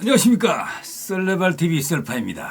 안녕하십니까. 썰레발TV 썰파입니다.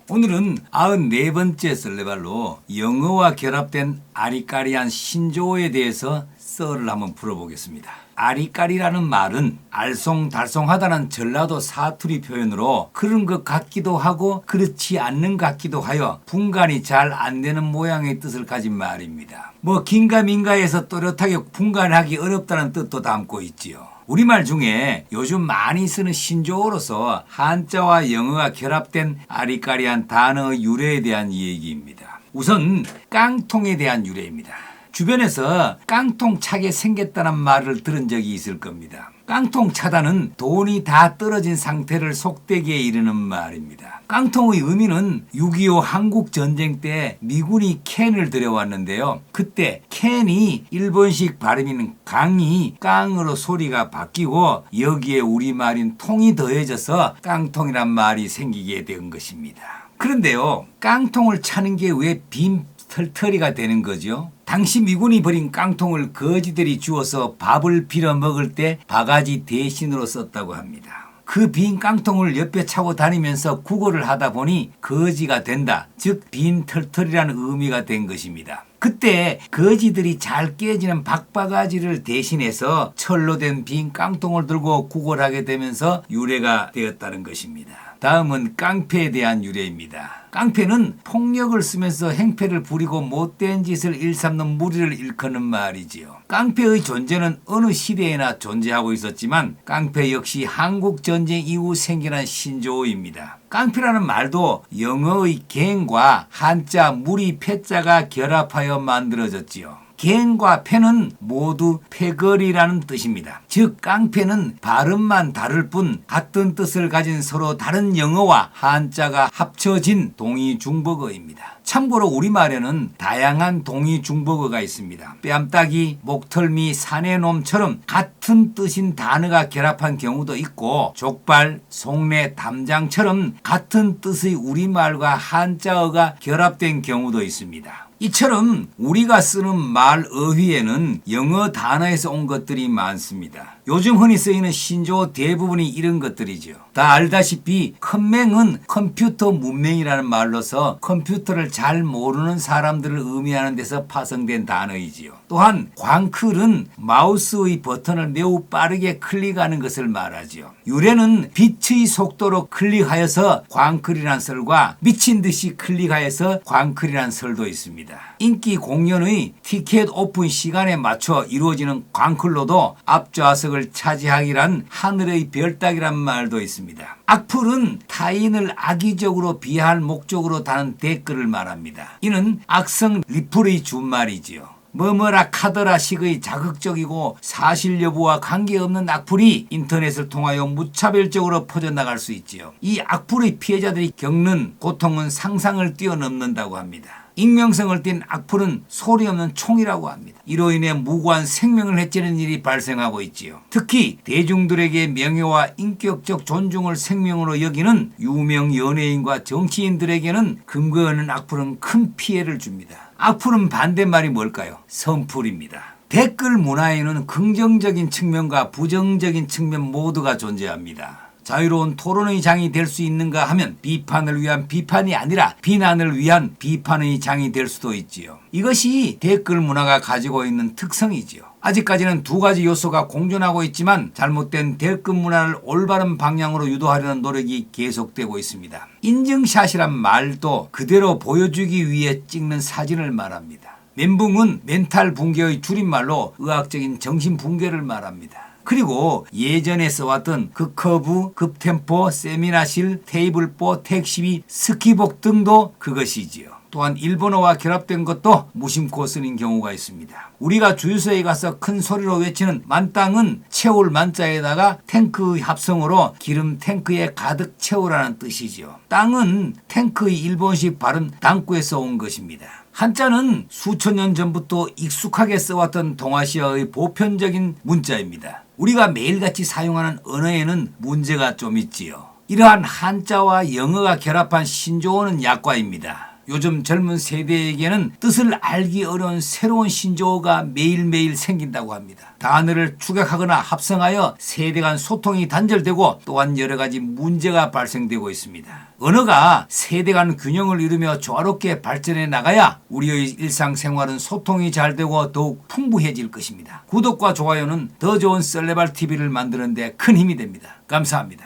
오늘은 94번째 썰레발로 영어와 결합된 아리까리한 신조어에 대해서 썰을 한번 풀어보겠습니다. 아리까리라는 말은 알쏭달쏭하다는 전라도 사투리 표현으로 그런 것 같기도 하고 그렇지 않는 것 같기도 하여 분간이 잘 안 되는 모양의 뜻을 가진 말입니다. 긴가민가해서 또렷하게 분간하기 어렵다는 뜻도 담고 있지요. 우리말 중에 요즘 많이 쓰는 신조어로서 한자와 영어가 결합된 아리까리한 단어의 유래에 대한 얘기입니다. 우선 깡통에 대한 유래입니다. 주변에서 깡통 차게 생겼다는 말을 들은 적이 있을 겁니다. 깡통 차다는 돈이 다 떨어진 상태를 속되게 이르는 말입니다. 깡통의 의미는 6.25 한국전쟁 때 미군이 캔을 들여왔는데요. 그때 캔이 일본식 발음인 강이 깡으로 소리가 바뀌고 여기에 우리말인 통이 더해져서 깡통이란 말이 생기게 된 것입니다. 그런데요, 깡통을 차는 게 왜 빈 털터리가 되는 거죠? 당시 미군이 버린 깡통을 거지들이 주워서 밥을 빌어 먹을 때 바가지 대신으로 썼다고 합니다. 그 빈 깡통을 옆에 차고 다니면서 구걸을 하다 보니 거지가 된다, 즉 빈 털털이라는 의미가 된 것입니다. 그때 거지들이 잘 깨지는 박바가지를 대신해서 철로 된 빈 깡통을 들고 구걸하게 되면서 유래가 되었다는 것입니다. 다음은 깡패에 대한 유래입니다. 깡패는 폭력을 쓰면서 행패를 부리고 못된 짓을 일삼는 무리를 일컫는 말이지요. 깡패의 존재는 어느 시대에나 존재하고 있었지만 깡패 역시 한국전쟁 이후 생겨난 신조어입니다. 깡패라는 말도 영어의 갱과 한자 무리 패자가 결합하여 만들어졌지요. 갱과 패는 모두 패거리라는 뜻입니다. 즉 깡패는 발음만 다를 뿐 같은 뜻을 가진 서로 다른 영어와 한자가 합쳐진 동이중복어입니다. 참고로 우리말에는 다양한 동이중복어가 있습니다. 뺨따기, 목털미, 사내놈처럼 같은 뜻인 단어가 결합한 경우도 있고 족발, 속내, 담장처럼 같은 뜻의 우리말과 한자어가 결합된 경우도 있습니다. 이처럼 우리가 쓰는 말 어휘에는 영어 단어에서 온 것들이 많습니다. 요즘 흔히 쓰이는 신조어 대부분이 이런 것들이죠. 다 알다시피 컴맹은 컴퓨터 문맹이라는 말로서 컴퓨터를 잘 모르는 사람들을 의미하는 데서 파생된 단어이지요. 또한 광클은 마우스의 버튼을 매우 빠르게 클릭하는 것을 말하지요. 유래는 빛의 속도로 클릭하여서 광클이라는 설과 미친 듯이 클릭하여서 광클이라는 설도 있습니다. 인기 공연의 티켓 오픈 시간에 맞춰 이루어지는 광클로도 앞좌석을 차지하기란 하늘의 별 따기란 말도 있습니다. 악플은 타인을 악의적으로 비하할 목적으로 다는 댓글을 말합니다. 이는 악성 리플의 준말이지요. 뭐뭐라 카더라 식의 자극적이고 사실 여부와 관계없는 악플이 인터넷을 통하여 무차별적으로 퍼져나갈 수 있지요. 이 악플의 피해자들이 겪는 고통은 상상을 뛰어넘는다고 합니다. 익명성을 띤 악플은 소리 없는 총이라고 합니다. 이로 인해 무고한 생명을 해치는 일이 발생하고 있지요. 특히 대중들에게 명예와 인격적 존중을 생명으로 여기는 유명 연예인과 정치인들에게는 근거 없는 악플은 큰 피해를 줍니다. 악플은 반대말이 뭘까요? 선플입니다. 댓글 문화에는 긍정적인 측면과 부정적인 측면 모두가 존재합니다. 자유로운 토론의 장이 될 수 있는가 하면 비판을 위한 비판이 아니라 비난을 위한 비판의 장이 될 수도 있지요. 이것이 댓글 문화가 가지고 있는 특성이지요. 아직까지는 두 가지 요소가 공존하고 있지만 잘못된 댓글 문화를 올바른 방향으로 유도하려는 노력이 계속되고 있습니다. 인증샷이란 말도 그대로 보여주기 위해 찍는 사진을 말합니다. 멘붕은 멘탈 붕괴의 줄임말로 의학적인 정신 붕괴를 말합니다. 그리고 예전에 써왔던 극커브, 급템포, 세미나실, 테이블보, 택시비, 스키복 등도 그것이지요. 또한 일본어와 결합된 것도 무심코 쓰는 경우가 있습니다. 우리가 주유소에 가서 큰 소리로 외치는 만땅은 채울 만자에다가 탱크의 합성어로 기름 탱크에 가득 채우라는 뜻이지요. 땅은 탱크의 일본식 발음 땅구에서 온 것입니다. 한자는 수천 년 전부터 익숙하게 써왔던 동아시아의 보편적인 문자입니다. 우리가 매일같이 사용하는 언어에는 문제가 좀 있지요. 이러한 한자와 영어가 결합한 신조어는 약과입니다. 요즘 젊은 세대에게는 뜻을 알기 어려운 새로운 신조어가 매일매일 생긴다고 합니다. 단어를 축약하거나 합성하여 세대 간 소통이 단절되고 또한 여러 가지 문제가 발생되고 있습니다. 언어가 세대 간 균형을 이루며 조화롭게 발전해 나가야 우리의 일상생활은 소통이 잘 되고 더욱 풍부해질 것입니다. 구독과 좋아요는 더 좋은 썰레발 TV를 만드는 데 큰 힘이 됩니다. 감사합니다.